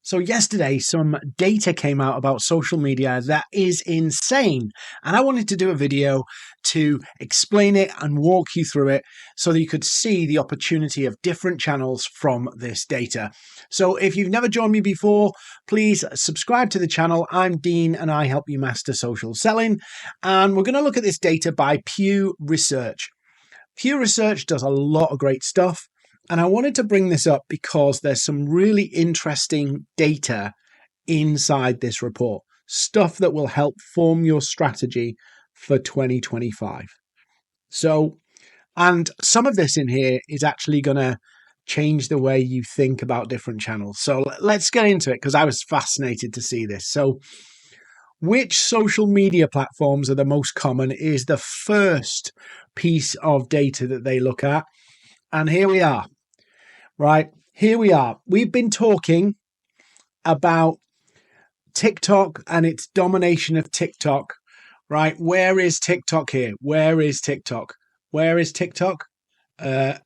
So yesterday, some data came out about social media that is insane. And I wanted to do a video to explain it and walk you through it so that you could see the opportunity of different channels from this data. So if you've never joined me before, please subscribe to the channel. I'm Dean and I help you master social selling. And we're going to look at this data by Pew Research. Pew Research does a lot of great stuff. And I wanted to bring this up because there's some really interesting data inside this report, stuff that will help form your strategy for 2025. So, and some of this in here is actually going to change the way you think about different channels. So let's get into it because I was fascinated to see this. So which social media platforms are the most common is the first piece of data that they look at. And here we are. Right, here we are. We've been talking about TikTok and its domination of TikTok, right? Where is TikTok here? Where is TikTok? Where is TikTok? There,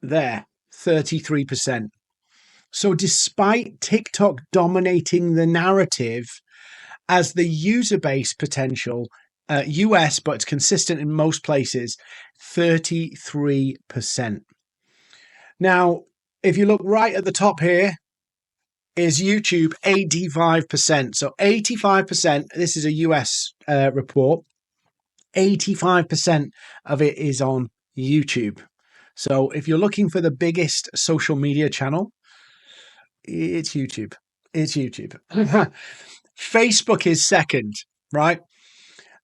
33%. So despite TikTok dominating the narrative as the user base potential, US, but it's consistent in most places, 33%. Now, if you look right at the top here, is YouTube 85%. So 85%, this is a US report, 85% of it is on YouTube. So if you're looking for the biggest social media channel, it's YouTube. It's YouTube. Facebook is second, right?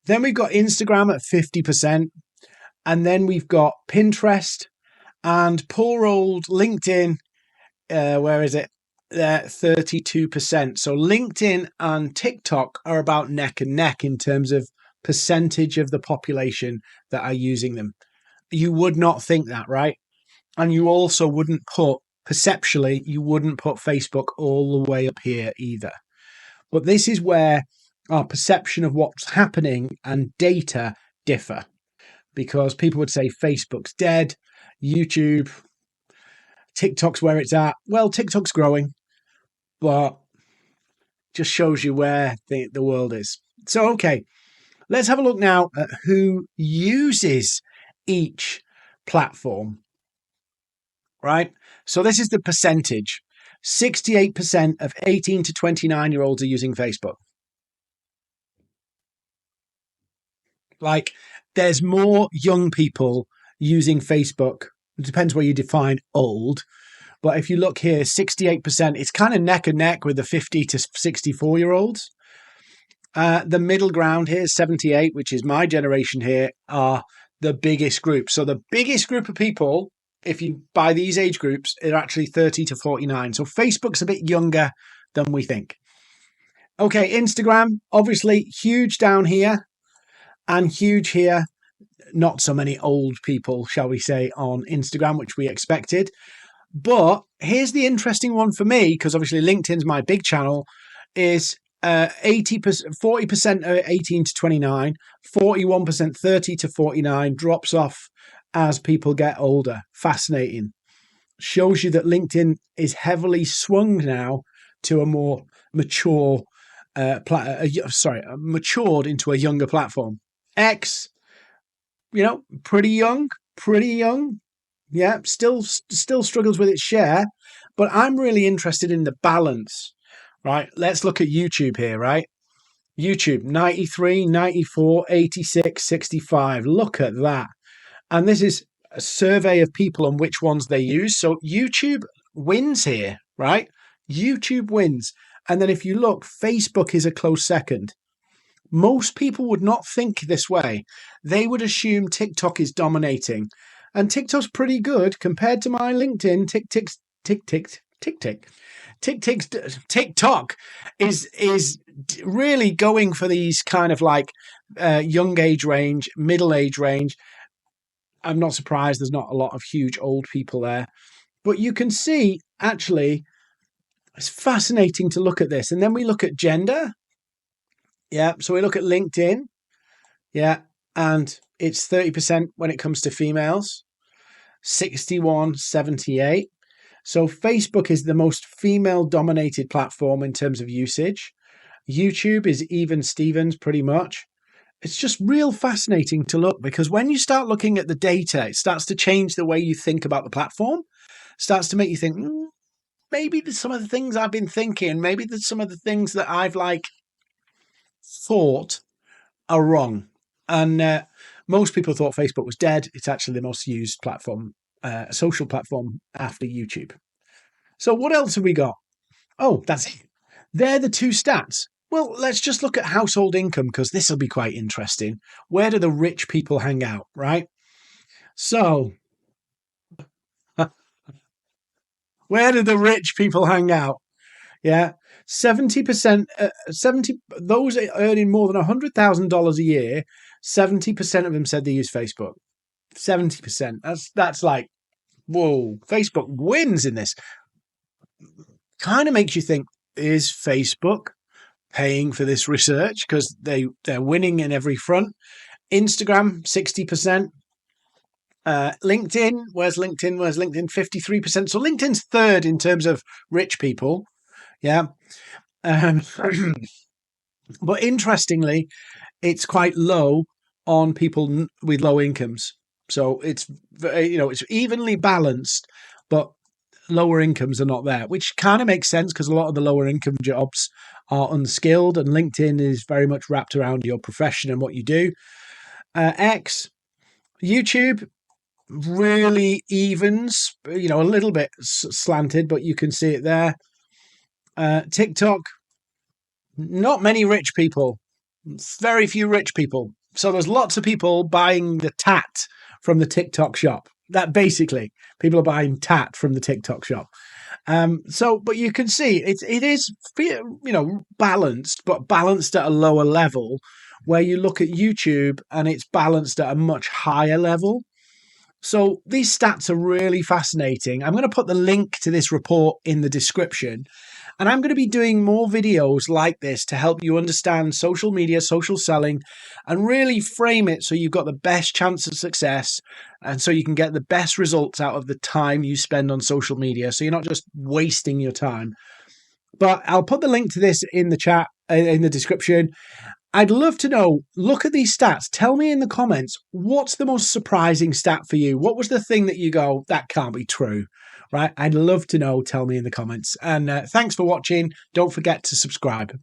Then we've got Instagram at 50%. And then we've got Pinterest. And poor old LinkedIn, where is it? 32%. So LinkedIn and TikTok are about neck and neck in terms of percentage of the population that are using them. You would not think that, right? And you also wouldn't put, perceptually, you wouldn't put Facebook all the way up here either. But this is where our perception of what's happening and data differ. Because people would say Facebook's dead, YouTube, TikTok's where it's at. Well, TikTok's growing, but just shows you where the world is. So, okay, let's have a look now at who uses each platform, right? So this is the percentage. 68% of 18 to 29-year-olds are using Facebook. Like, there's more young people using Facebook. It depends where you define old. But if you look here, 68%, it's kind of neck and neck with the 50 to 64-year-olds. The middle ground here, 78, which is my generation here, are the biggest group. So the biggest group of people, if you buy these age groups, are actually 30 to 49. So Facebook's a bit younger than we think. Okay, Instagram, obviously huge down here and huge here. Not so many old people, shall we say, on Instagram, which we expected. But here's the interesting one for me, because obviously LinkedIn's my big channel, is 40% 18 to 29, 41% 30 to 49, drops off as people get older. Fascinating. Shows you that LinkedIn is heavily swung now to a more mature, matured into a younger platform. X, pretty young. Yeah, still struggles with its share, but I'm really interested in the balance, right? Let's look at YouTube here, right? YouTube, 93, 94, 86, 65. Look at that. And this is a survey of people on which ones they use. So YouTube wins here, right? YouTube wins. And then if you look, Facebook is a close second. Most people would not think this way. They would assume TikTok is dominating. And TikTok's pretty good compared to my LinkedIn. TikTok is really going for these kind of like young age range, middle age range. I'm not surprised there's not a lot of huge old people there. But you can see, actually, it's fascinating to look at this. And then we look at gender. Yeah, so we look at LinkedIn. Yeah, and it's 30% when it comes to females, 61, 78. So Facebook is the most female-dominated platform in terms of usage. YouTube is even Stevens pretty much. It's just real fascinating to look, because when you start looking at the data, it starts to change the way you think about the platform. Starts to make you think, maybe there's some of the things I've been thinking, maybe there's some of the things that I've thought are wrong. And most people thought Facebook was dead. It's actually the most used platform, social platform after YouTube. So what else have we got? Oh, that's it. They're the two stats. Well, let's just look at household income, because this will be quite interesting. Where do the rich people hang out, right? So, where do the rich people hang out? Yeah, 70%, 70 those earning more than $100,000 a year, 70% of them said they use Facebook. 70%. That's like, whoa, Facebook wins in this. Kind of makes you think, is Facebook paying for this research, because they're winning in every front? Instagram, 60%. LinkedIn, where's LinkedIn? 53%. So LinkedIn's third in terms of rich people. Yeah. But interestingly, it's quite low on people with low incomes. So it's evenly balanced, but lower incomes are not there, which kind of makes sense, because a lot of the lower income jobs are unskilled, and LinkedIn is very much wrapped around your profession and what you do. X, YouTube really evens, a little bit slanted, but you can see it there. TikTok, not many rich people, very few rich people. So there's lots of people buying the tat from the TikTok shop. That basically, people are buying tat from the TikTok shop. But you can see it is, balanced, but balanced at a lower level, where you look at YouTube and it's balanced at a much higher level. So these stats are really fascinating. I'm going to put the link to this report in the description. And I'm going to be doing more videos like this to help you understand social media, social selling, and really frame it so you've got the best chance of success, and so you can get the best results out of the time you spend on social media. So you're not just wasting your time. But I'll put the link to this in the chat, in the description. I'd love to know, look at these stats. Tell me in the comments, what's the most surprising stat for you? What was the thing that you go, that can't be true, right? I'd love to know. Tell me in the comments. And thanks for watching. Don't forget to subscribe.